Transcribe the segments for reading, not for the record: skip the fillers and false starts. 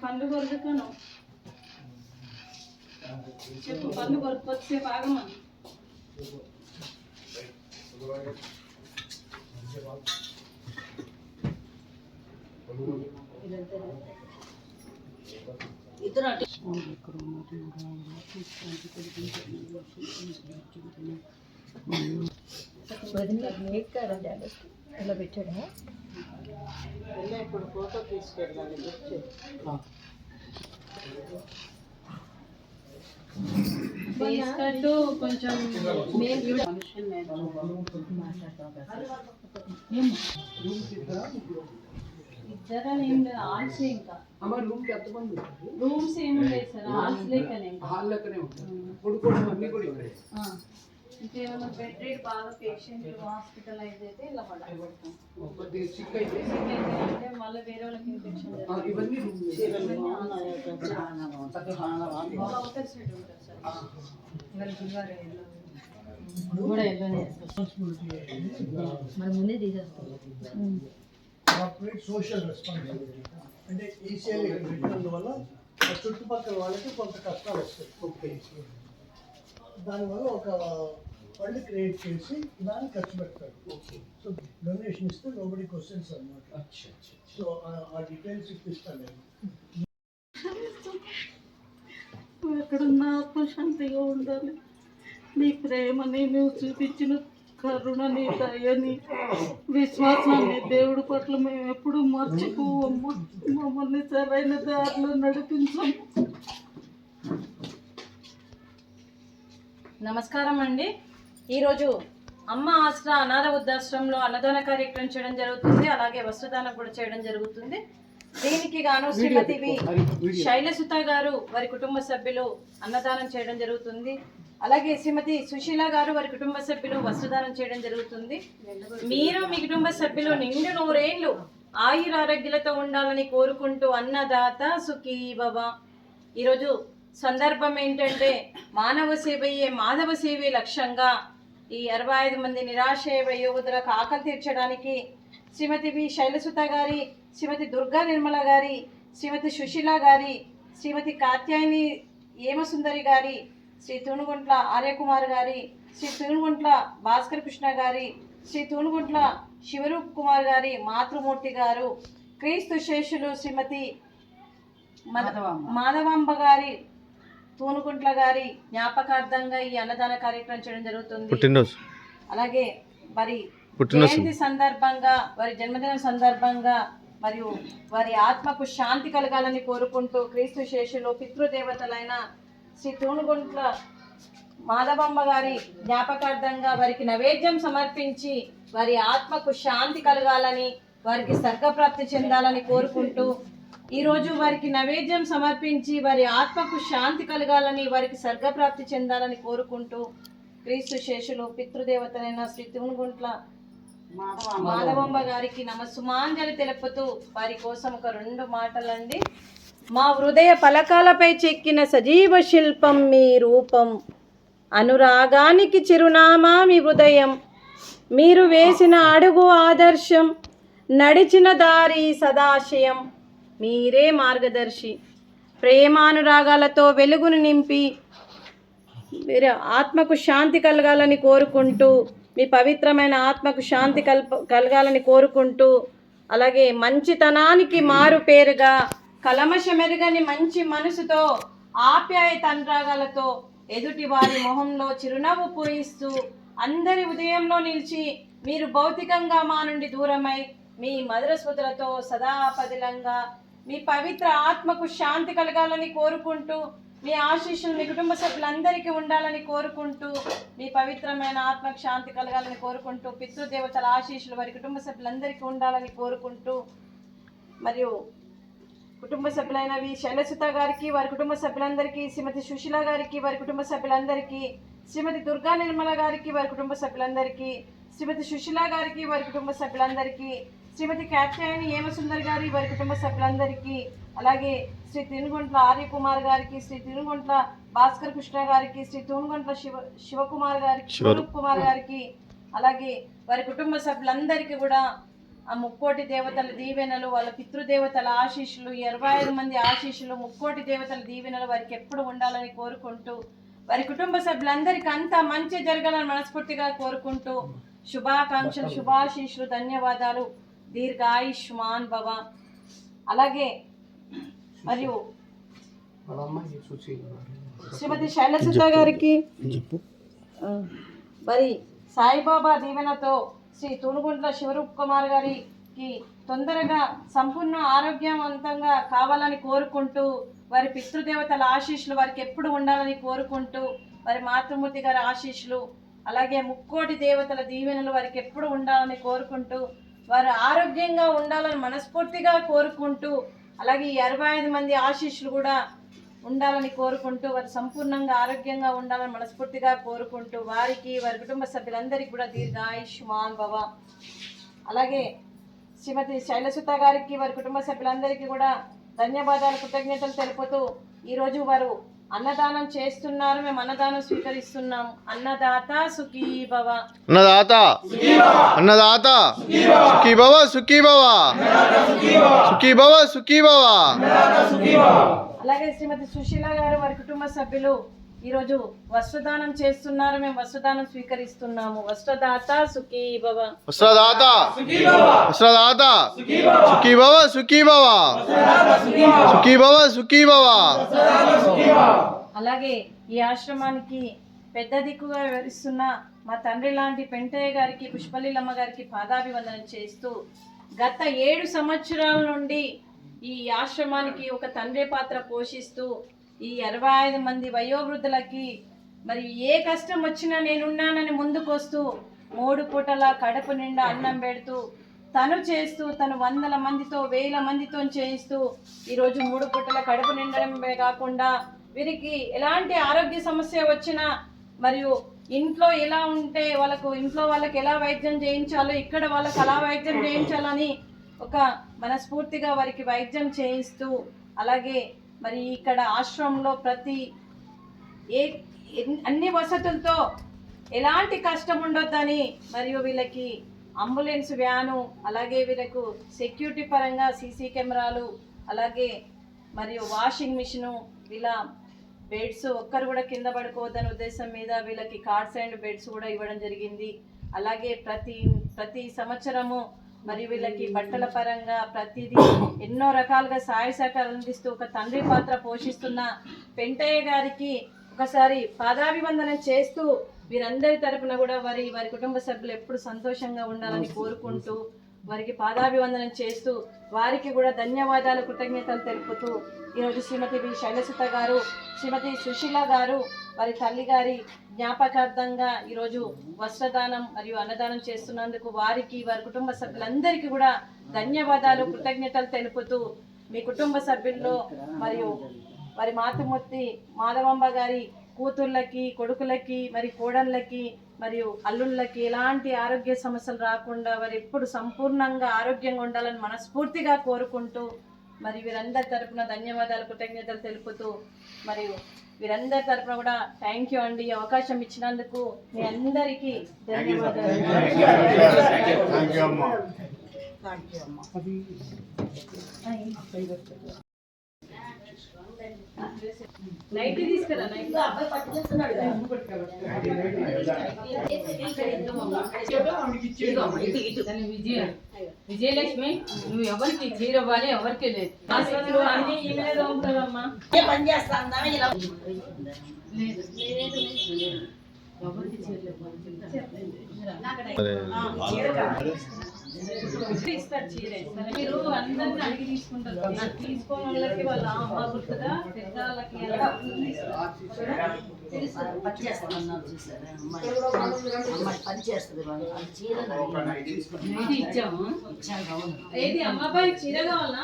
పండ్లు కొరుకుతాను చెప్పు పండ్లు కొరుకొచ్చేసేపు ఆగమని ఇద్దరు అటు ఇలా పెట్టాడా ఇప్పుడు ఫోటో తీసుకెళ్ళాలి కొంచెం ఇద్దరని ఏం లేదు హాల్స్ ఇంకా రూమ్కి ఎంతమంది రూమ్స్ ఏమి లేదు సార్ హాల్స్ లెక్కనే హాల్ లెక్కనే ఉంటుంది ఇంకేమైనా బెడ్ రేట్ బాగా పేషెంట్ హాస్పిటలైజ్ అయితే ఇలా పడతాం అంటే మళ్ళీ వేరే వాళ్ళకి ఇన్ఫెక్షన్ అవుటర్ సైడ్ ఉంటుంది సార్ కూడా మన ముందే తీసేస్తాం కార్పొరేట్ సోషల్ రెస్పాన్సిబిలిటీ అంటే ఈసీఐ పెట్టడం వల్ల చుట్టుపక్కల వాళ్ళకి కొంత కష్టాలు వస్తాయి. దానివల్ల ఒక ఫండ్ క్రియేట్ చేసి దాన్ని ఖర్చు పెడతారు. సో డొనేషన్ ఇస్తే నోబడి క్వశ్చన్స్ అన్నమాట. సో ఆ డీటెయిల్స్ ఇప్పిస్తాను నేను. ఎక్కడున్నా ఆత్మశాంతిగా ఉండాలి. నీ ప్రేమని నువ్వు చూపించిన కరుణని దయని విశ్వాసాన్ని దేవుడి పట్ల మేము ఎప్పుడు మర్చిపోవమ్మ. మమ్మల్ని సరైన దారిలో నడిపించం. నమస్కారం అండి. ఈరోజు అమ్మ ఆశ్రా అనాథ వృద్ధాశ్రమంలో అన్నదాన కార్యక్రమం చేయడం జరుగుతుంది. అలాగే వస్త్రదానం కూడా చేయడం జరుగుతుంది. దీనికి గాను శ్రీమతి శైలసుత గారు వారి కుటుంబ సభ్యులు అన్నదానం చేయడం జరుగుతుంది. అలాగే శ్రీమతి సుశీల గారు వారి కుటుంబ సభ్యులు వస్త్రదానం చేయడం జరుగుతుంది. మీరు మీ కుటుంబ సభ్యులు నిండు 100 ఏళ్ళు ఆయురారోగ్యాలతో ఉండాలని కోరుకుంటూ అన్నదాత సుఖీ భవ. ఈరోజు సందర్భం ఏంటంటే మానవ సేవయే మాధవ సేవే లక్ష్యంగా ఈ 65 మంది నిరాశ వయోవృద్ధులకు ఆకలి తీర్చడానికి శ్రీమతి శైలసుత గారి, శ్రీమతి దుర్గా నిర్మల గారి, శ్రీమతి సుశీల గారి, శ్రీమతి కాత్యాయని ఏమసుందరి గారి, శ్రీ తూనుగుంట్ల ఆర్యకుమార్ గారి, శ్రీ తూనుగుంట్ల భాస్కర్ కృష్ణ గారి, శ్రీ తూనుగుంట్ల శివరూప్ కుమార్ గారి, మాతృమూర్తి గారు, క్రీస్తు శేషులు శ్రీమతి మాధవాంబ గారి, తూనుగుంట్ల గారి జ్ఞాపకార్థంగా ఈ అన్నదాన కార్యక్రమం చేయడం జరుగుతుంది. అలాగే వారి జయంతి సందర్భంగా, వారి జన్మదినం సందర్భంగా మరియు వారి ఆత్మకు శాంతి కలగాలని కోరుకుంటూ క్రీస్తు శేషులు పితృదేవతలైన శ్రీ తూనుగుంట్ల మాధవమ్మ గారి జ్ఞాపకార్థంగా వారికి నైవేద్యం సమర్పించి వారి ఆత్మకు శాంతి కలగాలని, వారికి స్వర్గప్రాప్తి చెందాలని కోరుకుంటూ ఈరోజు వారికి నైవేద్యం సమర్పించి వారి ఆత్మకు శాంతి కలగాలని, వారికి స్వర్గప్రాప్తి చెందాలని కోరుకుంటూ క్రీస్తు శేషులు పితృదేవతలైన శ్రీ తూనుగుంట్ల మాధవమ్మ గారికి నమస్సుమాంజలి తెలుపుతూ వారి కోసం ఒక 2 మాటలండి. మా హృదయ పలకాలపై చెక్కిన సజీవ శిల్పం మీ రూపం, అనురాగానికి చిరునామా మీ హృదయం, మీరు వేసిన అడుగు ఆదర్శం, నడిచిన దారి సదాశయం, మీరే మార్గదర్శి. ప్రేమానురాగాలతో వెలుగును నింపి మీరు ఆత్మకు శాంతి కలగాలని కోరుకుంటూ, మీ పవిత్రమైన ఆత్మకు శాంతి కలగాలని కోరుకుంటూ, అలాగే మంచితనానికి మారు పేరుగా కలమషమెరుగని మంచి మనసుతో ఆప్యాయత అనురాగాలతో ఎదుటి వారి మొహంలో చిరునవ్వు పూయిస్తూ అందరి ఉదయంలో నిలిచి మీరు భౌతికంగా మా నుండి దూరమై మీ మధుర స్మృతులతో సదా పదిలంగా మీ పవిత్ర ఆత్మకు శాంతి కలగాలని కోరుకుంటూ, మీ ఆశీస్సులు మీ కుటుంబ సభ్యులందరికీ ఉండాలని కోరుకుంటూ, మీ పవిత్రమైన ఆత్మకు శాంతి కలగాలని కోరుకుంటూ, పితృదేవతల ఆశీస్సులు వారి కుటుంబ సభ్యులందరికీ ఉండాలని కోరుకుంటూ, మరియు కుటుంబ సభ్యులైన శైలసుత గారికి, వారి కుటుంబ సభ్యులందరికీ, శ్రీమతి సుశీల గారికి, వారి కుటుంబ సభ్యులందరికీ, శ్రీమతి దుర్గా నిర్మల గారికి, వారి కుటుంబ సభ్యులందరికీ, శ్రీమతి సుశీల గారికి, వారి కుటుంబ సభ్యులందరికీ, శ్రీమతి కాత్యాయని ఏమసుందర్ గారి, వారి కుటుంబ సభ్యులందరికీ, అలాగే శ్రీ తూనుగుంట్ల ఆర్యకుమార్ గారికి, శ్రీ తూనుగుంట్ల భాస్కర్ కృష్ణ గారికి, శ్రీ తూనుగుంట్ల శివకుమార్ గారికి, శివరూప్ కుమార్ గారికి, అలాగే వారి కుటుంబ సభ్యులందరికీ కూడా ఆ ముక్కోటి దేవతల దీవెనలు, వాళ్ళ పితృదేవతల ఆశీస్సులు, 25 మంది ఆశీస్సులు, ముక్కోటి దేవతల దీవెనలు వారికి ఎప్పుడు ఉండాలని కోరుకుంటూ, వారి కుటుంబ సభ్యులందరికీ అంతా మంచి జరగాలని మనస్ఫూర్తిగా కోరుకుంటూ శుభాకాంక్షలు, శుభాశీస్సులు, ధన్యవాదాలు. దీర్ఘాయుష్మాన్ భవ. అలాగే మరియు శ్రీమతి శైలసుత గారికి మరి సాయిబాబా దీవెనతో శ్రీ తూనుగుంట్ల శివరూప్ కుమార్ గారికి తొందరగా సంపూర్ణ ఆరోగ్యవంతంగా కావాలని కోరుకుంటూ, వారి పితృదేవతల ఆశీస్సులు వారికి ఎప్పుడు ఉండాలని కోరుకుంటూ, వారి మాతృమూర్తి గారి ఆశీస్సులు, అలాగే ముక్కోటి దేవతల దీవెనలు వారికి ఎప్పుడు ఉండాలని కోరుకుంటూ, వారు ఆరోగ్యంగా ఉండాలని మనస్ఫూర్తిగా కోరుకుంటూ, అలాగే ఈ 25 మంది ఆశీస్సులు కూడా ఉండాలని కోరుకుంటూ, వారు సంపూర్ణంగా ఆరోగ్యంగా ఉండాలని మనస్ఫూర్తిగా కోరుకుంటూ, వారికి వారి కుటుంబ సభ్యులందరికీ కూడా దీర్ఘాయుష్మాన్ భవ. అలాగే శ్రీమతి శైలసుత గారికి వారి కుటుంబ సభ్యులందరికీ కూడా ధన్యవాదాలు, కృతజ్ఞతలు తెలుపుతూ ఈరోజు వారు అన్నదానం చేస్తున్నారు. మేము అన్నదానం స్వీకరిస్తున్నాం. అన్నదాత సుఖీ భవ. అన్నదాత అన్నదాత సుఖీ భవ, సుఖీ భవ, సుఖీ భవ, సుఖీ భవ. అలాగే శ్రీమతి సుశీల గారు వారి కుటుంబ సభ్యులు ఈరోజు వస్త్రదానం చేస్తున్నారు. మేము వస్త్రదానం స్వీకరిస్తున్నాము. వస్త్రదాత సుఖీ భవ. వస్త్రదాత వస్త్రదాత సుఖీ భవ, సుఖీ భవ, సుఖీ భవ, సుఖీ భవ. అలాగే ఈ ఆశ్రమానికి పెద్ద దిక్కుగా వివరిస్తున్న మా తండ్రి లాంటి పెంటయ్య గారికి, పుష్పలీలమ్మ గారికి పాదాభివందనం చేస్తూ, గత 7 సంవత్సరాల నుండి ఈ ఆశ్రమానికి ఒక తండ్రి పాత్ర పోషిస్తూ ఈ 25 మంది వయోవృద్ధులకి మరి ఏ కష్టం వచ్చినా నేనున్నానని ముందుకొస్తూ 3 పూటల కడుపు నిండా అన్నం పెడుతూ తను చేస్తూ, తను 100 మందితో 1000 మందితో చేయిస్తూ ఈరోజు 3 పూటల కడుపు నిండడమే కాకుండా వీరికి ఎలాంటి ఆరోగ్య సమస్య వచ్చినా మరియు ఇంట్లో ఎలా ఉంటే ఇంట్లో వాళ్ళకి ఎలా వైద్యం చేయించాలో ఇక్కడ వాళ్ళకి అలా వైద్యం చేయించాలని ఒక మనస్ఫూర్తిగా వారికి వైద్యం చేయిస్తూ, అలాగే మరి ఇక్కడ ఆశ్రమంలో అన్ని వసతులతో ఎలాంటి కష్టం ఉండొద్దని మరియు వీళ్ళకి అంబులెన్స్ వ్యాను, అలాగే వీళ్ళకు సెక్యూరిటీ పరంగా సీసీ కెమెరాలు, అలాగే మరియు వాషింగ్ మిషను, వీళ్ళ బెడ్స్ ఒక్కరు కూడా కింద పడుకోవద్దనే ఉద్దేశం మీద వీళ్ళకి కార్డ్స్ అండ్ బెడ్స్ కూడా ఇవ్వడం జరిగింది. అలాగే ప్రతి సంవత్సరము మరి వీళ్ళకి బట్టల పరంగా ప్రతిదీ ఎన్నో రకాలుగా సహాయ సహకారాలు అందిస్తూ ఒక తండ్రి పాత్ర పోషిస్తున్న పెంటయ్య గారికి ఒకసారి పాదాభివందనం చేస్తూ, వీరందరి తరపున కూడా వారి కుటుంబ సభ్యులు ఎప్పుడు సంతోషంగా ఉండాలని కోరుకుంటూ, వారికి పాదాభివందనం చేస్తూ, వారికి కూడా ధన్యవాదాలు, కృతజ్ఞతలు తెలుపుతూ ఈరోజు శ్రీమతి వి శైలసుత గారు, శ్రీమతి సుశీల గారు వారి తల్లి గారి జ్ఞాపకార్థంగా ఈరోజు వస్త్రదానం మరియు అన్నదానం చేస్తున్నందుకు వారికి వారి కుటుంబ సభ్యులందరికీ కూడా ధన్యవాదాలు, కృతజ్ఞతలు తెలుపుతూ, మీ కుటుంబ సభ్యుల్లో మరియు వారి మాతృమూర్తి మాధవాంబ గారి కూతుళ్ళకి, కొడుకులకి, మరి కోడళ్ళకి మరియు అల్లుళ్ళకి ఎలాంటి ఆరోగ్య సమస్యలు రాకుండా వారు ఎప్పుడు సంపూర్ణంగా ఆరోగ్యంగా ఉండాలని మనస్ఫూర్తిగా కోరుకుంటూ, మరి వీరందరి తరపున ధన్యవాదాలు, కృతజ్ఞతలు తెలుపుతూ, మరియు వీరందరి తరపున కూడా థ్యాంక్ యూ అండి. అవకాశం ఇచ్చినందుకు మీ అందరికీ ధన్యవాదాలు. నైట్ తీసుకురా, విజయలక్ష్మి, నువ్వు ఎవరికి చీరవ్వాలి, ఎవరికి లేదు. అన్ని ఈమె తోముతుందమ్మా. పని చేస్తా ఎవరికి ఇస్తారు చీర ఇస్తారు. మీరు అందరిని అడిగి తీసుకుంటారు. నాకు తీసుకోని వాళ్ళకి వాళ్ళ అమ్మ గుర్తుగా, పెద్ద వాళ్ళకి ఇచ్చాము. ఏది అమ్మాయి చీర కావాలా?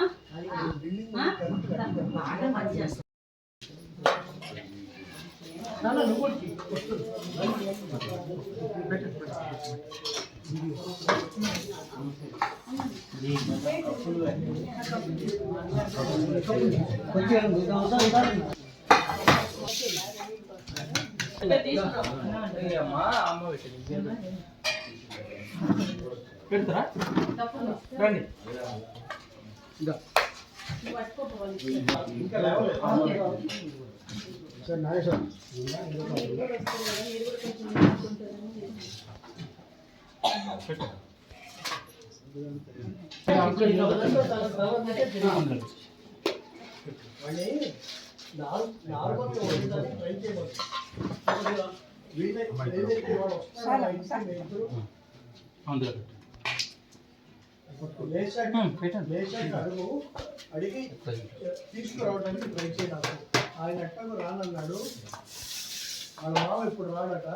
పెడతారా రండి నార్మల్గా వండుతానే ట్రై చేయమని ఏదైతే ఇవాళ వస్తారో ఆ ఇంటికి మీ ఇద్దరు లేచాక అడిగి తీసుకురావడానికి ట్రై చేయడానికి ఆయన ఎట్టకు రానన్నాడు వాళ్ళ మామ ఇప్పుడు రాడట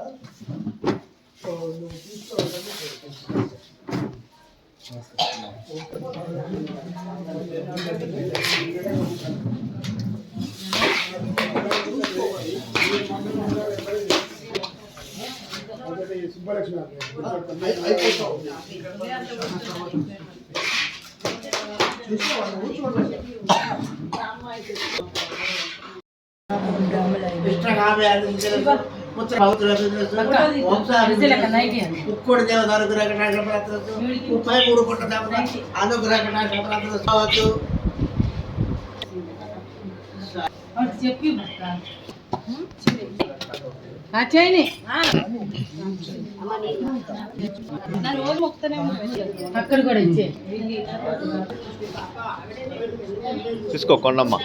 సో నువ్వు తీసుకురావడానికి ట్రై ఉక్కుడు దేవత అనుగ్రహ ముప్పై 3 పుట్ట దేవత అనుగ్రహ కావచ్చు చెప్పి చేయని రోజు మొక్కుతూనే అక్కడ కూడా ఇచ్చే తీసుకో కొండమ్మ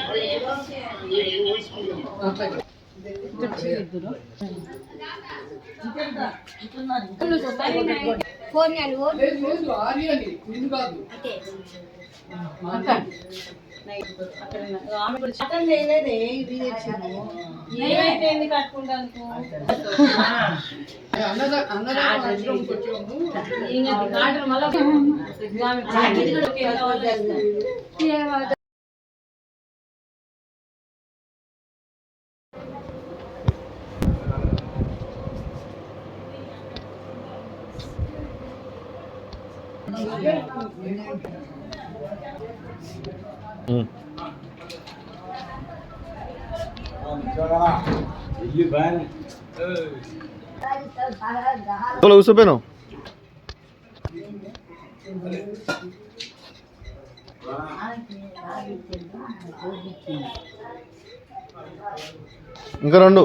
కూర్చోపోయాను ఇంకా 2